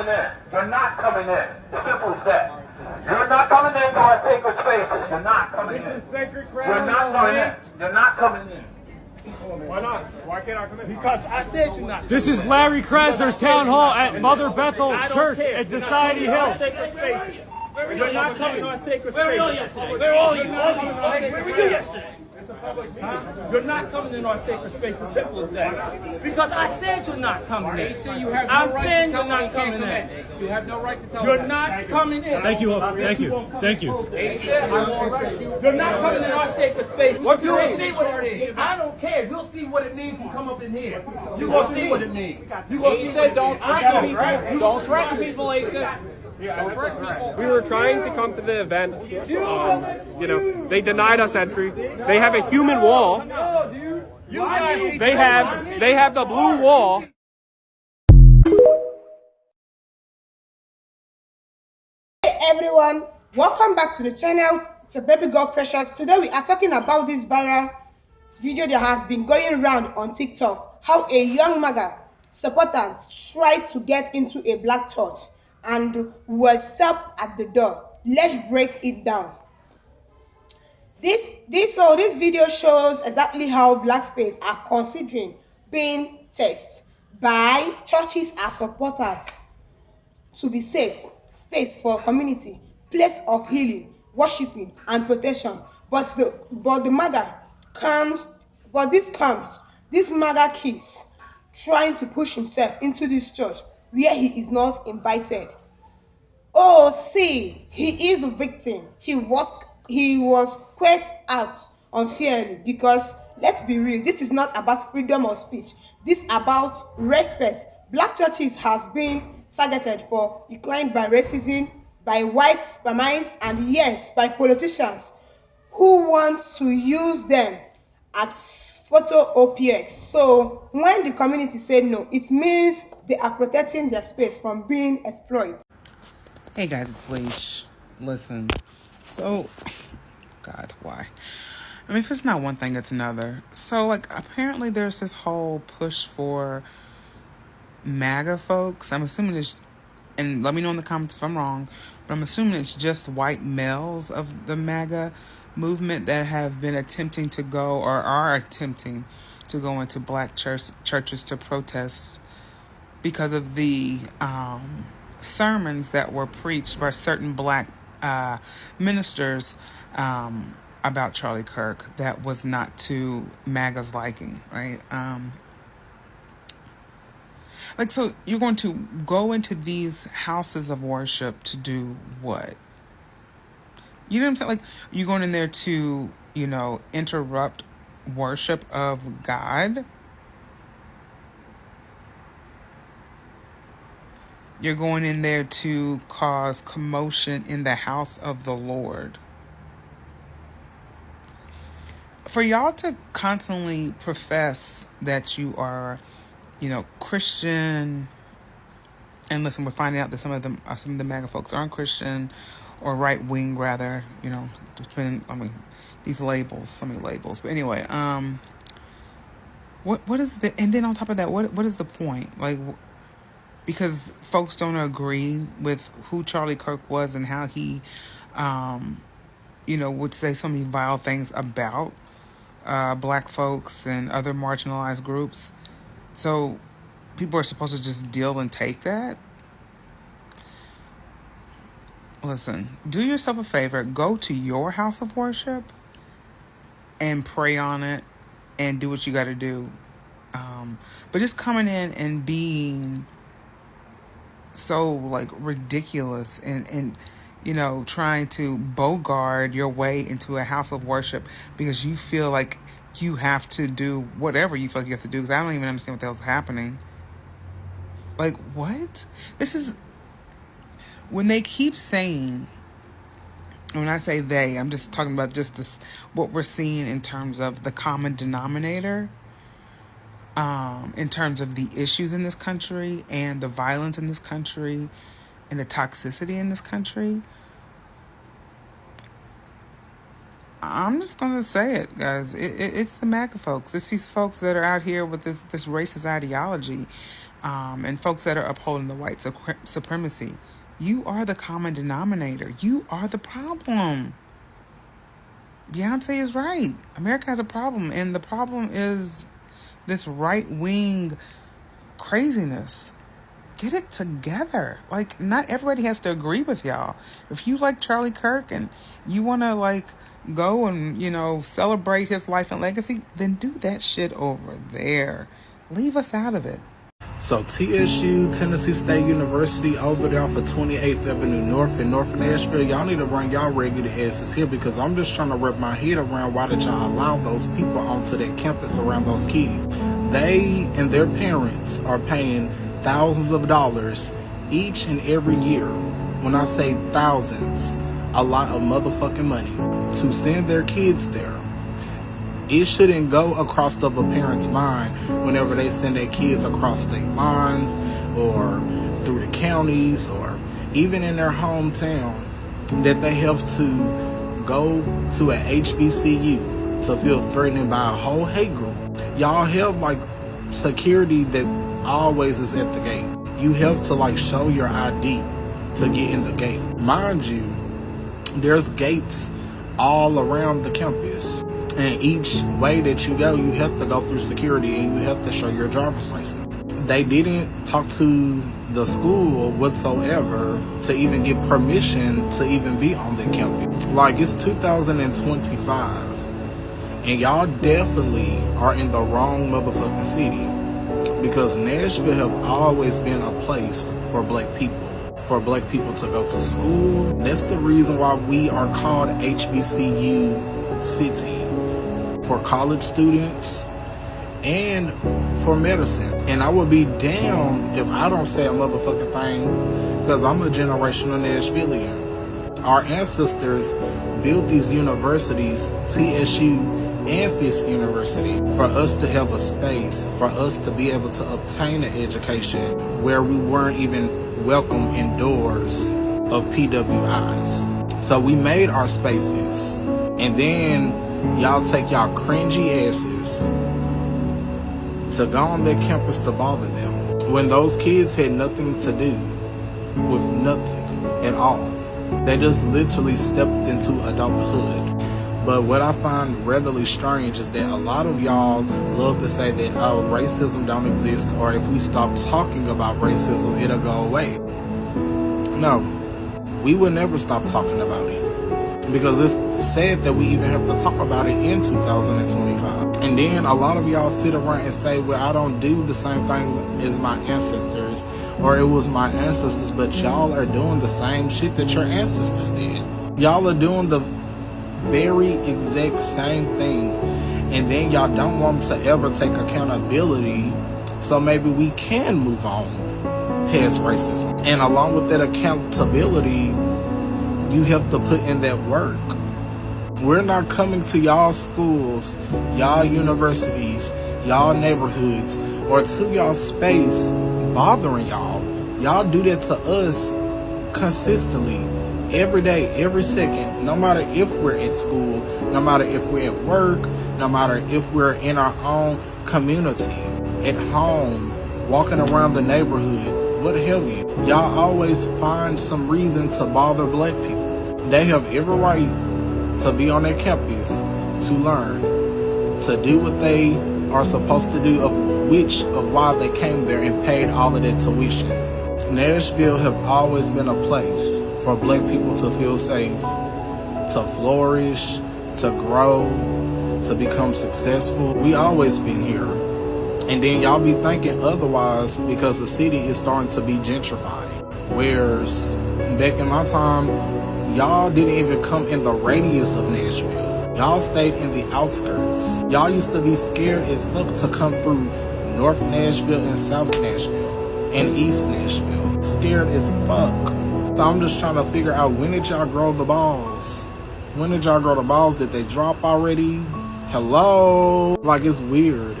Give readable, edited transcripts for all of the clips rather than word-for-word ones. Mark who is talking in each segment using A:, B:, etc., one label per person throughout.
A: coming in. You're not coming in. Simple as that. You're not coming into our sacred spaces. You're not coming in.
B: This is sacred ground.
A: You're not coming in. You're not coming in.
B: Why not? Why can't I come in? Because I said you're not.
C: This is Larry Krasner's town hall at Mother Bethel Church at Society Hill.
B: Sacred spaces. You're not coming to our sacred spaces.
C: Where are all you? Where were you yesterday?
B: You're not coming in our sacred space. As simple as that. Because I said you're not coming in. I'm saying you're not coming in.
D: You have no right to tell
B: You're not coming in.
C: Thank you. Thank you. Thank you.
B: You're not coming in our sacred space. You'll see what it is. I don't care. You'll see what it means to come up in here. You will see what it means.
D: Asa, don't threaten people. Don't threaten people, Asa. Don't threaten people.
E: We were trying to come to the event. They denied us entry. They have a human wall. They have the blue wall.
F: Hey everyone, welcome back to the channel. It's a baby girl Precious. Today we are talking about this viral video that has been going around on TikTok. How a young Maga supporters tried to get into a black church and were stopped at the door. Let's break it down. This video shows exactly how black space are considering being tested by churches and supporters to be safe space for community, place of healing, worshiping and protection. But the Maga comes, this Maga kids trying to push himself into this church where he is not invited. Oh, see, he is a victim. He was quite out unfairly because, let's be real, this is not about freedom of speech. This is about respect. Black churches has been targeted for decline by racism, by white supremacists, and yes, by politicians who want to use them as photo OPX. So when the community said no, it means they are protecting their space from being exploited.
G: Hey guys, it's Leash. Listen, so, God, why? I mean, if it's not one thing, it's another. So, like, apparently there's this whole push for MAGA folks. I'm assuming it's, and let me know in the comments if I'm wrong, but I'm assuming it's just white males of the MAGA movement that have been attempting to go, or are attempting to go into black churches to protest because of the sermons that were preached by certain black ministers about Charlie Kirk that was not to MAGA's liking, right? So you're going to go into these houses of worship to do what? You know what I'm saying? Like, you're going in there to, interrupt worship of God. You're going in there to cause commotion in the house of the Lord. For y'all to constantly profess that you are, Christian, and listen, we're finding out that some of the MAGA folks aren't Christian or right wing, rather, depending. I mean, these labels, so many labels. But anyway, what is the? And then on top of that, what is the point? Like, because folks don't agree with who Charlie Kirk was and how he, would say so many vile things about black folks and other marginalized groups. So people are supposed to just deal and take that. Listen, do yourself a favor. Go to your house of worship and pray on it and do what you got to do. But just coming in and being so ridiculous and trying to bogart your way into a house of worship because you feel like you have to do whatever you feel like you have to do, because I don't even understand what the hell's happening. Like, what? This is when they keep saying, when I say they, I'm just talking about just this, what we're seeing in terms of the common denominator, in terms of the issues in this country and the violence in this country and the toxicity in this country. I'm just going to say it, guys. It's the MAGA folks. It's these folks that are out here with this racist ideology and folks that are upholding the white supremacy. You are the common denominator. You are the problem. Beyonce is right. America has a problem, and the problem is this right-wing craziness. Get it together. Like, not everybody has to agree with y'all. If you like Charlie Kirk and you want to, like, go and, you know, celebrate his life and legacy, then do that shit over there. Leave us out of it.
H: So TSU, Tennessee State University, over there off of 28th Avenue North in North Nashville, y'all need to run y'all regular asses here, because I'm just trying to wrap my head around why did y'all allow those people onto that campus around those kids. They and their parents are paying thousands of dollars each and every year. When I say thousands, a lot of motherfucking money to send their kids there. It shouldn't go across the parent's mind whenever they send their kids across state lines or through the counties or even in their hometown, that they have to go to an HBCU to feel threatened by a whole hate group. Y'all have like security that always is at the gate. You have to like show your ID to get in the gate. Mind you, there's gates all around the campus. And each way that you go, you have to go through security and you have to show your driver's license. They didn't talk to the school whatsoever to even get permission to even be on the campus. Like, it's 2025 and y'all definitely are in the wrong motherfucking city, because Nashville have always been a place for black people. For black people to go to school. That's the reason why we are called HBCU City. For college students and for medicine. And I would be damned if I don't say a motherfucking thing, because I'm a generational Nashvilleian. Our ancestors built these universities, TSU and Fisk University, for us to have a space, for us to be able to obtain an education where we weren't even welcome indoors of PWIs. So we made our spaces, and then y'all take y'all cringy asses to go on their campus to bother them when those kids had nothing to do with nothing at all. They just literally stepped into adulthood. But what I find rather strange is that a lot of y'all love to say that, oh, racism don't exist, or if we stop talking about racism, it'll go away. No, we will never stop talking about it, because it's sad that we even have to talk about it in 2025. And then a lot of y'all sit around and say, well, I don't do the same thing as my ancestors, or it was my ancestors, but y'all are doing the same shit that your ancestors did. Y'all are doing the very exact same thing, and then y'all don't want to ever take accountability, so maybe we can move on past racism. And along with that accountability, you have to put in that work. We're not coming to y'all schools, y'all universities, y'all neighborhoods, or to y'all space bothering y'all. Y'all do that to us consistently, every day, every second, no matter if we're at school, no matter if we're at work, no matter if we're in our own community, at home, walking around the neighborhood, what have you. Y'all always find some reason to bother black people. They have every right to be on their campus, to learn, to do what they are supposed to do, of why they came there and paid all of that tuition. Nashville have always been a place for black people to feel safe, to flourish, to grow, to become successful. We always been here. And then y'all be thinking otherwise because the city is starting to be gentrified. Whereas back in my time, y'all didn't even come in the radius of Nashville. Y'all stayed in the outskirts. Y'all used to be scared as fuck to come through North Nashville and South Nashville and East Nashville. Scared as fuck. So I'm just trying to figure out, when did y'all grow the balls? When did y'all grow the balls? Did they drop already? Hello? Like, it's weird.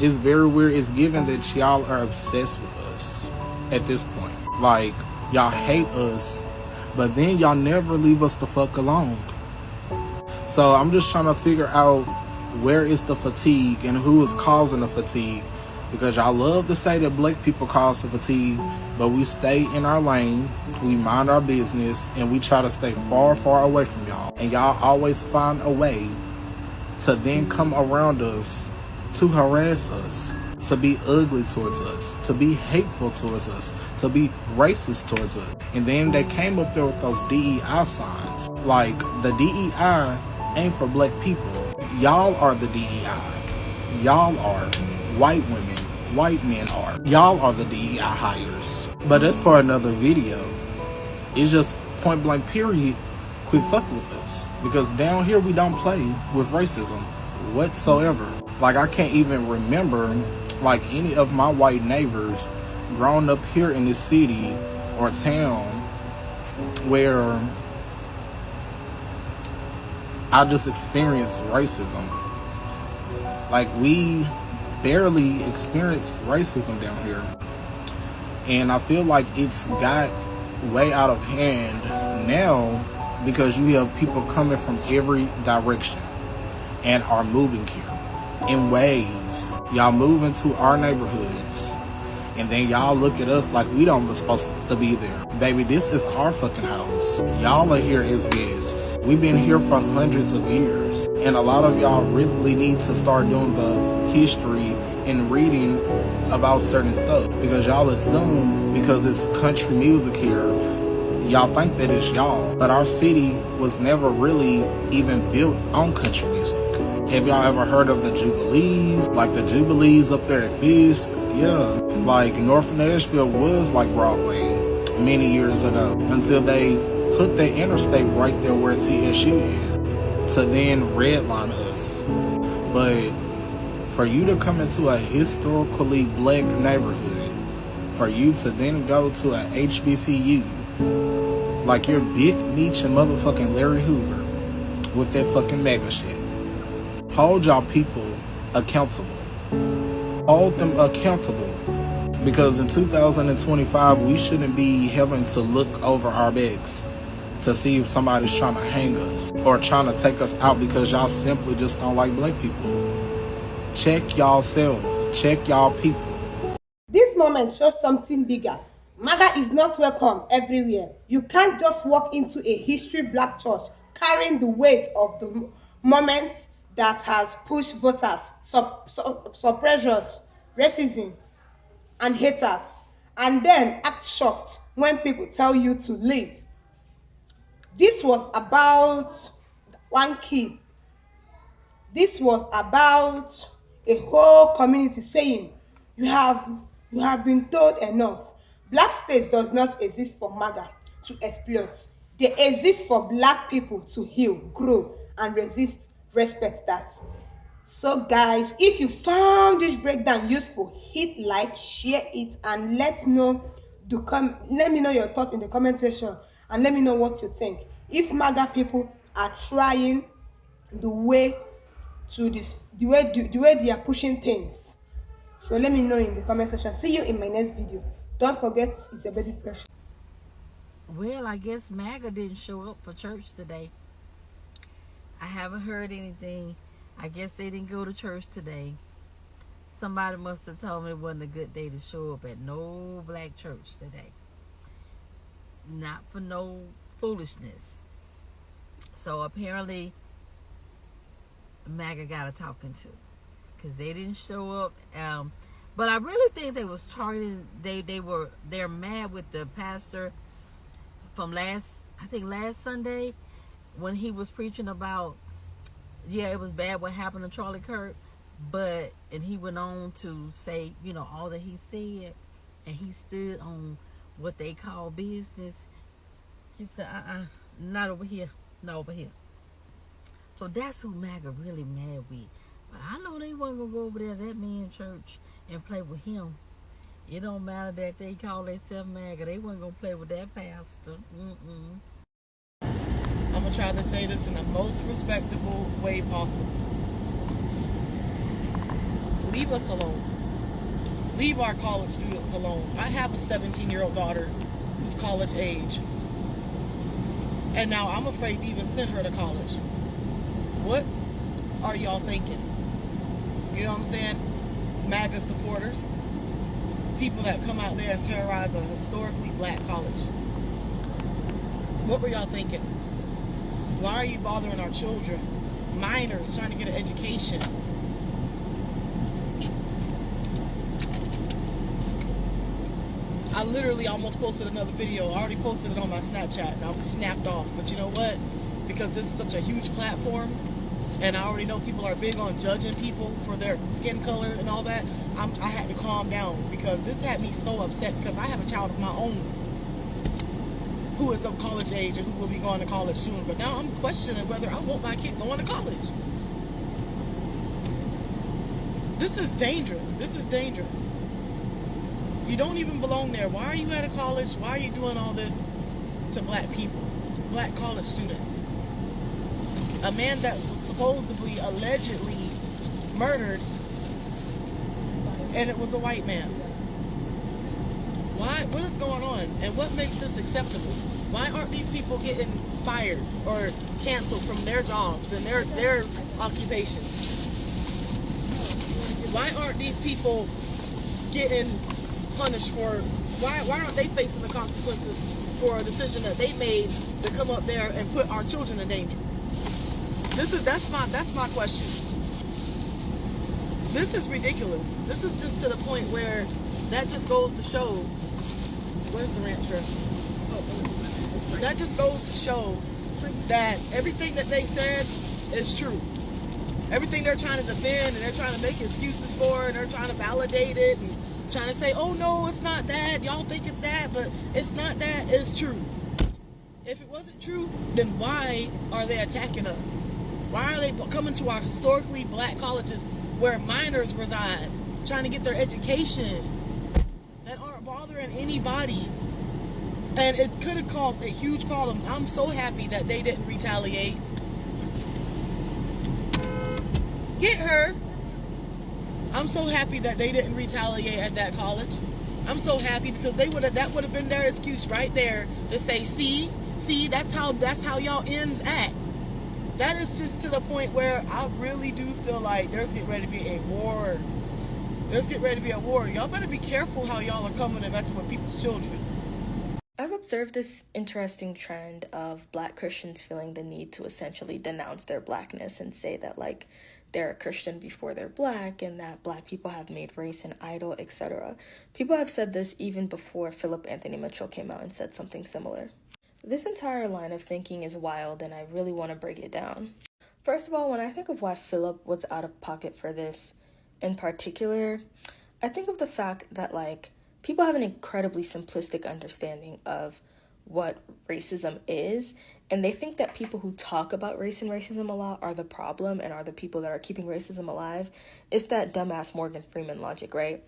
H: It's very weird. It's given that y'all are obsessed with us at this point. Like, y'all hate us, but then y'all never leave us the fuck alone. So I'm just trying to figure out, where is the fatigue and who is causing the fatigue Because y'all love to say that black people cause fatigue, but we stay in our lane, we mind our business, and we try to stay far, far away from y'all. And y'all always find a way to then come around us to harass us, to be ugly towards us, to be hateful towards us, to be racist towards us. And then they came up there with those DEI signs. Like, the DEI ain't for black people. Y'all are the DEI. Y'all are. White women, white men are. Y'all are the DEI hires. But that's for another video. It's just point blank period. Quit fucking with us. Because down here we don't play with racism whatsoever. Like, I can't even remember like any of my white neighbors growing up here in this city or town where I just experienced racism. Like, we barely experience racism down here, and I feel like it's got way out of hand now because you have people coming from every direction and are moving here in waves. Y'all move into our neighborhoods and then y'all look at us like we don't supposed to be there. Baby, this is our fucking house. Y'all are here as guests. We've been here for hundreds of years, and a lot of y'all really need to start doing the history and reading about certain stuff, because y'all assume because it's country music here, y'all think that it's y'all. But our city was never really even built on country music. Have y'all ever heard of the Jubilees? Like the Jubilees up there at Fisk? Yeah. Like North Nashville was like Broadway many years ago, until they put the interstate right there where TSU is to then redline us. But for you to come into a historically black neighborhood, for you to then go to a HBCU, like you're Big Meech and motherfucking Larry Hoover with that fucking Maga shit. Hold y'all people accountable. Hold them accountable. Because in 2025, we shouldn't be having to look over our backs to see if somebody's trying to hang us or trying to take us out because y'all simply just don't like black people. Check y'all selves. Check y'all people.
F: This moment shows something bigger. Maga is not welcome everywhere. You can't just walk into a history black church carrying the weight of the moments that has pushed voters, suppressors, racism, and haters, and then act shocked when people tell you to leave. This was about one kid. This was about a whole community saying, you have been told enough. Black space does not exist for Maga to exploit. They exist for black people to heal, grow, and respect that. So guys, if you found this breakdown useful, hit like, share it, and let me know your thoughts in the comment section, and let me know what you think. If Maga people are trying the way they are pushing things, so let me know in the comment section. See you in my next video. Don't forget, it's a baby precious.
I: Well, I guess Maga didn't show up for church today. I haven't heard anything. I guess they didn't go to church today. Somebody must have told me it wasn't a good day to show up at no black church today. Not for no foolishness. So apparently Maga got a talking to, because they didn't show up. But I really think they was targeting. They're mad with the pastor from last Sunday when he was preaching about, yeah, it was bad what happened to Charlie Kirk, and he went on to say, all that he said, and he stood on what they call business. He said, not over here, not over here. So that's who Maga really mad with. But I know they wasn't gonna go over there to that man's church and play with him. It don't matter that they call themselves Maga. They wasn't gonna play with that pastor.
J: I'm going to try to say this in the most respectable way possible. Leave us alone. Leave our college students alone. I have a 17-year-old daughter who's college age. And now I'm afraid to even send her to college. What are y'all thinking? You know what I'm saying? MAGA supporters, people that come out there and terrorize a historically black college. What were y'all thinking? Why are you bothering our children, minors trying to get an education? I literally almost posted another video. I already posted it on my Snapchat and I was snapped off. But you know what? Because this is such a huge platform and I already know people are big on judging people for their skin color and all that, I had to calm down because this had me so upset because I have a child of my own who is of college age and who will be going to college soon. But now I'm questioning whether I want my kid going to college. This is dangerous. This is dangerous. You don't even belong there. Why are you at a college? Why are you doing all this to black people, black college students? A man that was supposedly, allegedly murdered, and it was a white man. Why? What is going on? And what makes this acceptable? Why aren't these people getting fired or canceled from their jobs and their occupations? Why aren't these people getting punished for, why aren't they facing the consequences for a decision that they made to come up there and put our children in danger? That's my question. This is ridiculous. This is just to the point where that just goes to show, where's the ranch dressing? That just goes to show that everything that they said is true. Everything they're trying to defend and they're trying to make excuses for and they're trying to validate it and trying to say, oh no, it's not that, y'all think it's that, but it's not that, it's true. If it wasn't true, then why are they attacking us? Why are they coming to our historically black colleges where minors reside, trying to get their education, that aren't bothering anybody? And it could have caused a huge problem. I'm so happy that they didn't retaliate. Get her. I'm so happy that they didn't retaliate at that college. I'm so happy because that would have been their excuse right there to say, see, that's how y'all ends act. That is just to the point where I really do feel like there's getting ready to be a war. There's getting ready to be a war. Y'all better be careful how y'all are coming and messing with people's children.
K: I've observed this interesting trend of black Christians feeling the need to essentially denounce their blackness and say that, like, they're a Christian before they're black and that black people have made race an idol, etc. People have said this even before Philip Anthony Mitchell came out and said something similar. This entire line of thinking is wild and I really want to break it down. First of all, when I think of why Philip was out of pocket for this in particular, I think of the fact that, like, people have an incredibly simplistic understanding of what racism is, and they think that people who talk about race and racism a lot are the problem and are the people that are keeping racism alive. It's that dumbass Morgan Freeman logic, right?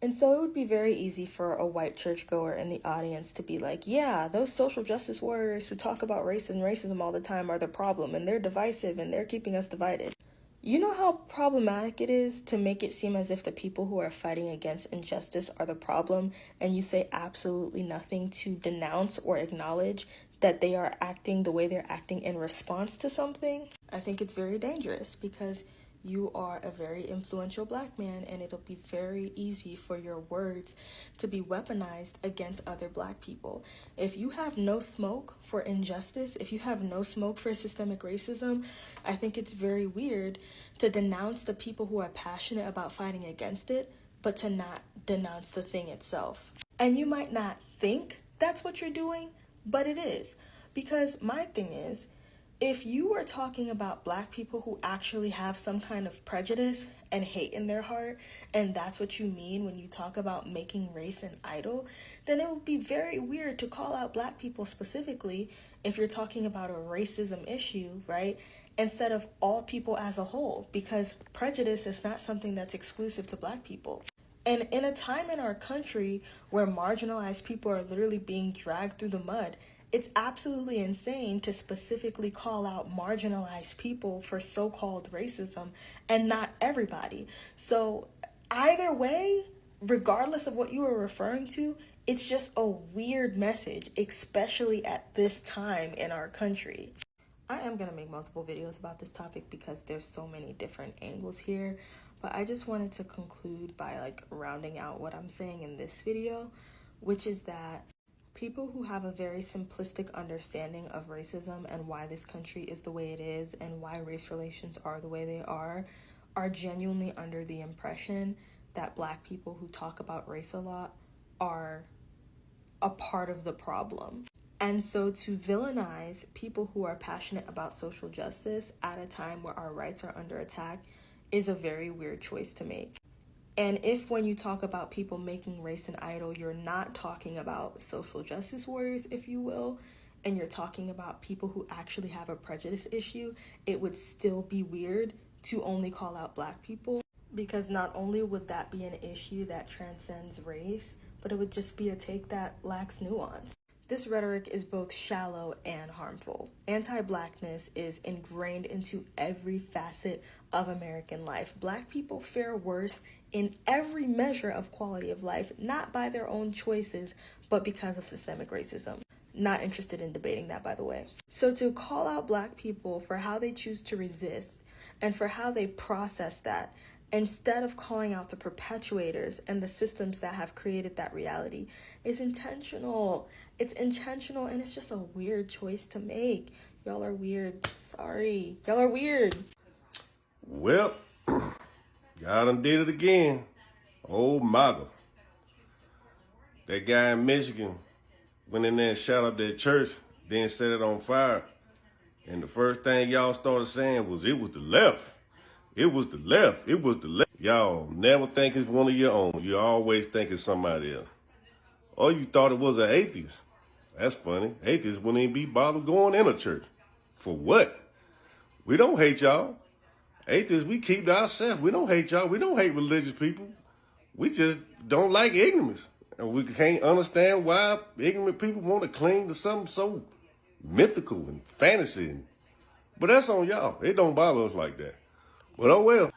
K: And so it would be very easy for a white churchgoer in the audience to be like, yeah, those social justice warriors who talk about race and racism all the time are the problem, and they're divisive, and they're keeping us divided. You know how problematic it is to make it seem as if the people who are fighting against injustice are the problem, and you say absolutely nothing to denounce or acknowledge that they are acting the way they're acting in response to something? I think it's very dangerous because you are a very influential black man and it'll be very easy for your words to be weaponized against other black people. If you have no smoke for injustice, if you have no smoke for systemic racism, I think it's very weird to denounce the people who are passionate about fighting against it, but to not denounce the thing itself. And you might not think that's what you're doing, but it is. Because my thing is, if you were talking about black people who actually have some kind of prejudice and hate in their heart, and that's what you mean when you talk about making race an idol, then it would be very weird to call out black people specifically if you're talking about a racism issue, right? Instead of all people as a whole, because prejudice is not something that's exclusive to black people. And in a time in our country where marginalized people are literally being dragged through the mud, it's absolutely insane to specifically call out marginalized people for so-called racism and not everybody. So either way, regardless of what you are referring to, it's just a weird message, especially at this time in our country. I am going to make multiple videos about this topic because there's so many different angles here. But I just wanted to conclude by like rounding out what I'm saying in this video, which is that people who have a very simplistic understanding of racism and why this country is the way it is and why race relations are the way they are genuinely under the impression that Black people who talk about race a lot are a part of the problem. And so to villainize people who are passionate about social justice at a time where our rights are under attack is a very weird choice to make. And if when you talk about people making race an idol, you're not talking about social justice warriors, if you will, and you're talking about people who actually have a prejudice issue, it would still be weird to only call out Black people, because not only would that be an issue that transcends race, but it would just be a take that lacks nuance. This rhetoric is both shallow and harmful. Anti-Blackness is ingrained into every facet of American life. Black people fare worse in every measure of quality of life, not by their own choices, but because of systemic racism. Not interested in debating that, by the way. So to call out Black people for how they choose to resist and for how they process that, instead of calling out the perpetuators and the systems that have created that reality, is intentional. It's intentional, and it's just a weird choice to make. Y'all are weird. Sorry. Y'all are weird.
L: Well, God done did it again. Old Maga. That guy in Michigan went in there and shot up that church, then set it on fire. And the first thing y'all started saying was, it was the left. It was the left. It was the left. Y'all never think it's one of your own. You always think it's somebody else. Or you thought it was an atheist. That's funny. Atheists wouldn't even be bothered going in a church. For what? We don't hate y'all. Atheists, we keep to ourselves. We don't hate y'all. We don't hate religious people. We just don't like ignorance. And we can't understand why ignorant people want to cling to something so mythical and fantasy. But that's on y'all. It don't bother us like that. But oh well.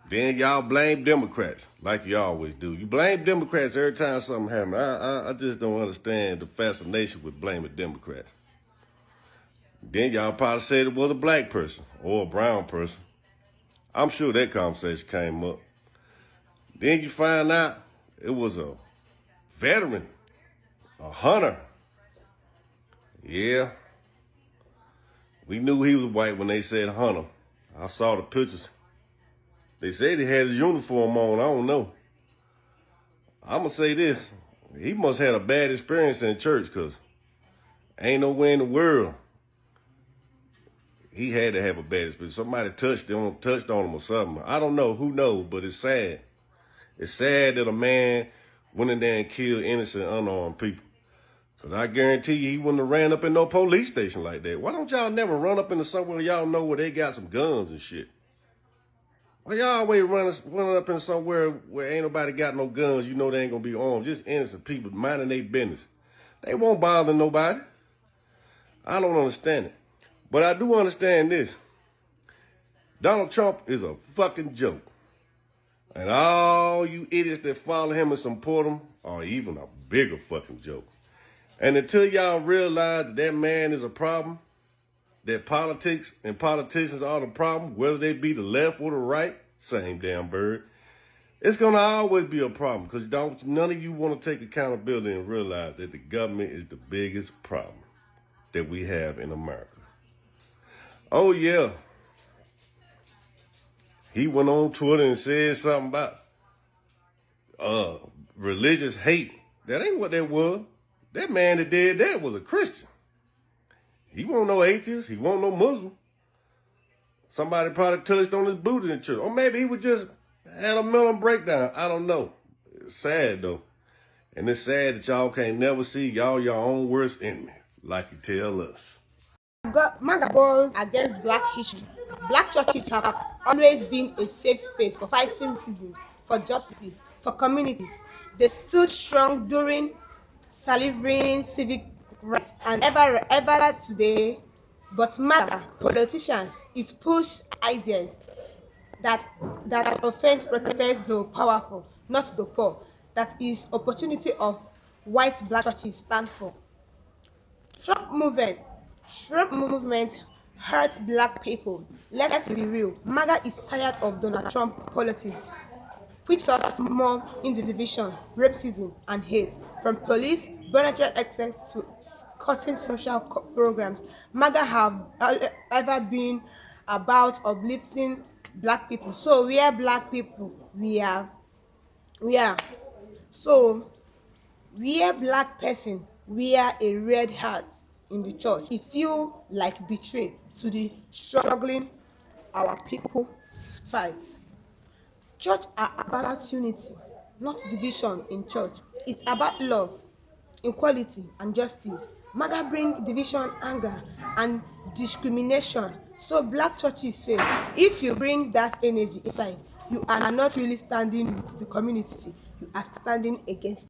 L: Then y'all blame Democrats like you always do. You blame Democrats every time something happens. I just don't understand the fascination with blaming Democrats. Then y'all probably said it was a Black person or a brown person. I'm sure that conversation came up. Then you find out it was a veteran, a hunter. Yeah. We knew he was white when they said hunter. I saw the pictures. They said he had his uniform on. I don't know. I'm going to say this. He must have had a bad experience in church, because ain't nowhere in the world he had to have a bad experience. Somebody touched on him or something. I don't know. Who knows? But it's sad. It's sad that a man went in there and killed innocent, unarmed people. Because I guarantee you he wouldn't have ran up in no police station like that. Why don't y'all never run up into somewhere y'all know where they got some guns and shit? Why y'all always running up in somewhere where ain't nobody got no guns, you know they ain't gonna be armed, just innocent people minding their business. They won't bother nobody. I don't understand it. But I do understand this. Donald Trump is a fucking joke. And all you idiots that follow him and support him are even a bigger fucking joke. And until y'all realize that that man is a problem, that politics and politicians are the problem, whether they be the left or the right, same damn bird, it's going to always be a problem, because none of you want to take accountability and realize that the government is the biggest problem that we have in America. Oh, yeah. He went on Twitter and said something about religious hate. That ain't what that was. That man that did that was a Christian. He wasn't no atheist. He wasn't no Muslim. Somebody probably touched on his booty in church. Or maybe he would just had a mental breakdown. I don't know. It's sad, though. And it's sad that y'all can't never see y'all your own worst enemy, like you tell us.
F: Maga goes against Black history. Black churches have always been a safe space for fighting racism, for justice, for communities. They stood strong during slavery, civic rights, and ever today. But Maga politicians, it pushes ideas that offense protects the powerful, not the poor. That is opportunity of white Black churches stand for. Trump movement hurt black people. Let's be real. Maga is tired of Donald Trump politics, which sought more in the division, racism, and hate, from police budget excess to cutting social programs. Maga have ever been about uplifting black people. So we are black people. We are. So we are black person. We are a red heart in the church. It feel like betray to the struggling our people fight. Church are about unity, not division in church. It's about love, equality, and justice. Maga bring division, anger, and discrimination. So black churches say, if you bring that energy inside, you are not really standing with the community. You are standing against